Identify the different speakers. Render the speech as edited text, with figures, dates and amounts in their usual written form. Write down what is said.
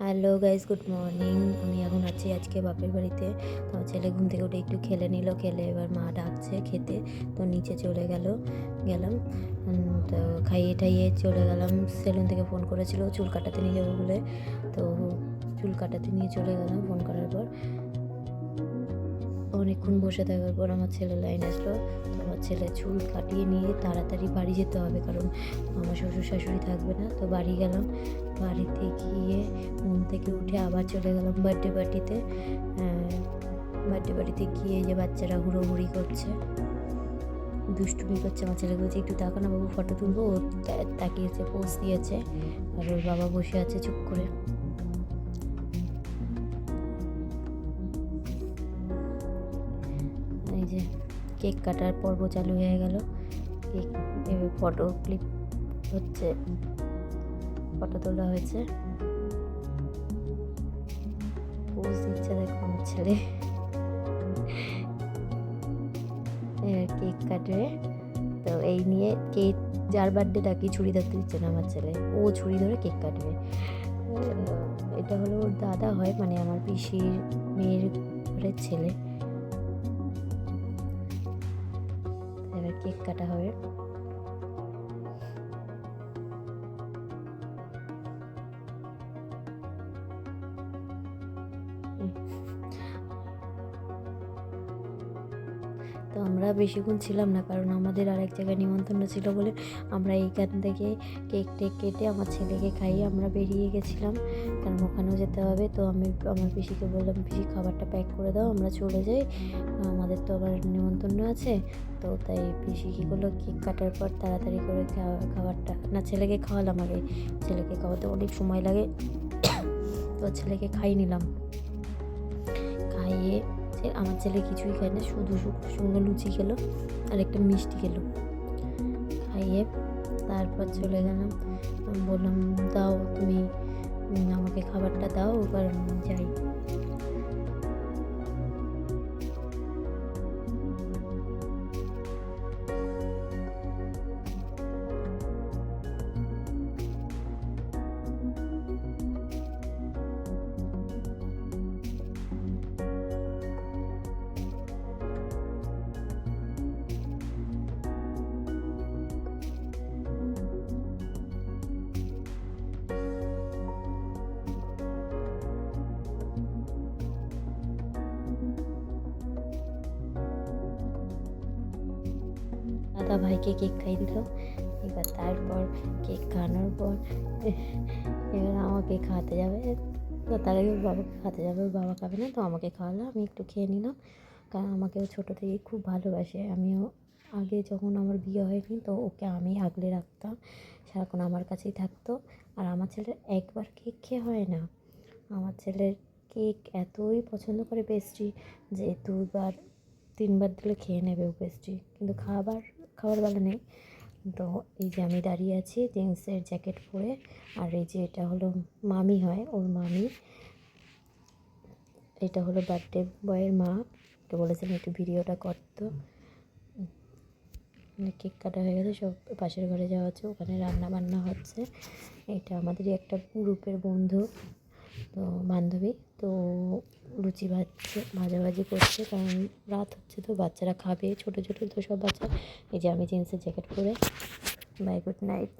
Speaker 1: Hello guys, good morning. আমি এখন আছি আজকে বাপের বাড়িতে। তো ছেলে ঘুম থেকে উঠে একটু খেলে নিল, খেলে এবার মা ডাকছে খেতে, তো নিচে চলে গেলাম। তো খাইয়ে ঠাইয়ে চলে গেলাম। সেলুন থেকে ফোন করেছিল চুল কাটাতে নিয়ে যাবো বলে, তো চুল কাটাতে নিয়ে চলে গেলাম। ফোন করার পর অনেকক্ষণ বসে থাকার পর আমার ছেলে লাইন আসলো। তো আমার ছেলে চুল কাটিয়ে নিয়ে তাড়াতাড়ি বাড়ি যেতে হবে, কারণ আমার শ্বশুর শাশুড়ি থাকবে না। তো বাড়ি গেলাম। বাড়িতে গিয়ে ঘুম থেকে উঠে আবার চলে গেলাম বার্থডে পার্টিতে। বার্থডে পার্টিতে গিয়ে যে বাচ্চারা হুড়োহুড়ি করছে, দুষ্টুমি করছে। আমার ছেলে বলছে একটু তাকানো বাবু, ফটো তুলবো। ও তাকিয়েছে, পোজ দিয়েছে, আর ওর বাবা বসে আছে চুপ করে। এই যে কেক কাটার পর্ব চালু হয়ে গেল। কেক ফটো ক্লিপ হচ্ছে, ফটো তোলা হয়েছে, পোজ দিচ্ছে। দেখো আমার ছেলে কেক কাটবে। তো এই নিয়ে কেক, যার বার্থডে তাকে ছুরি ধরতে দিচ্ছে না আমার ছেলে, ও ছুরি ধরে কেক কাটবে। এটা হলো ওর দাদা হয়, মানে আমার পিসির মেয়ের ঘরের ছেলে। এবার কেক কাটা হবে। তো আমরা বেশিক্ষণ ছিলাম না, কারণ আমাদের আরেক জায়গায় নিমন্ত্রণ ছিল বলে আমরা এইখান থেকে কেক টেক কেটে আমার ছেলেকে খাইয়ে আমরা বেরিয়ে গেছিলাম, কারণ ওখানেও যেতে হবে। তো আমি আমার পিসিকে বললাম, পিসি খাবারটা প্যাক করে দাও, আমরা চলে যাই, আমাদের তো আবার নিমন্ত্রণ আছে। তো তাই পিসি কী করলো, কেক কাটার পর তাড়াতাড়ি করে খাবারটা, না ছেলেকে খাওয়ালাম আগে। ছেলেকে খাওয়াতে অনেক সময় লাগে, তো ছেলেকে খাইয়ে নিলাম। খাইয়ে আমার ছেলে কিছুই খায় না, শুধু শুকনো লুচি খেলো আর একটা মিষ্টি খেলো। খাইয়ে তারপর চলে গেলাম। বললাম দাও তুমি আমাকে খাবারটা দাও, কারণ যাই। দাদা ভাইকে কেক খাইয়ে দিল। এবার তারপর কেক খাওয়ানোর পর এবার আমাকে খাওয়াতে যাবে। তো তার আগে বাবাকে খাওয়াতে যাবে, ওর বাবা খাবে না, তো আমাকে খাওয়ালো। আমি একটু খেয়ে নিলাম, কারণ আমাকেও ছোটো থেকে খুব ভালোবাসে। আমিও আগে যখন আমার বিয়ে হয়নি, তো ওকে আমি আগলে রাখতাম, সারাক্ষণ আমার কাছেই থাকতো। আর আমার ছেলের একবার কেক খেয়ে হয় না, আমার ছেলের কেক এতই পছন্দ করে পেস্ট্রি, যে 2বার 3বার দিলে খেয়ে নেবে ও পেস্ট্রি, কিন্তু খাবার বেলা নেই। তো এই যে আমি দাঁড়িয়ে আছি জিন্সের জ্যাকেট পরে, আর এই যে এটা হলো মামি হয়, ওর মামি। এটা হলো বার্থডে বয়ের মা, তো বলেছিলাম একটু ভিডিওটা করতো। কেক কাটা হয়ে গেছে, সব পাশের ঘরে যাওয়া হচ্ছে, ওখানে রান্না বান্না হচ্ছে। এটা আমাদেরই একটা গ্রুপের বন্ধু, তো বান্ধবী। তো লুচি ভাজাভাজি করছে, কারণ রাত হচ্ছে, তো বাচ্চারা খাবে, ছোটো ছোটো তো সব বাচ্চা। এই যে আমি জিন্সের জ্যাকেট পরে। Bye, good night.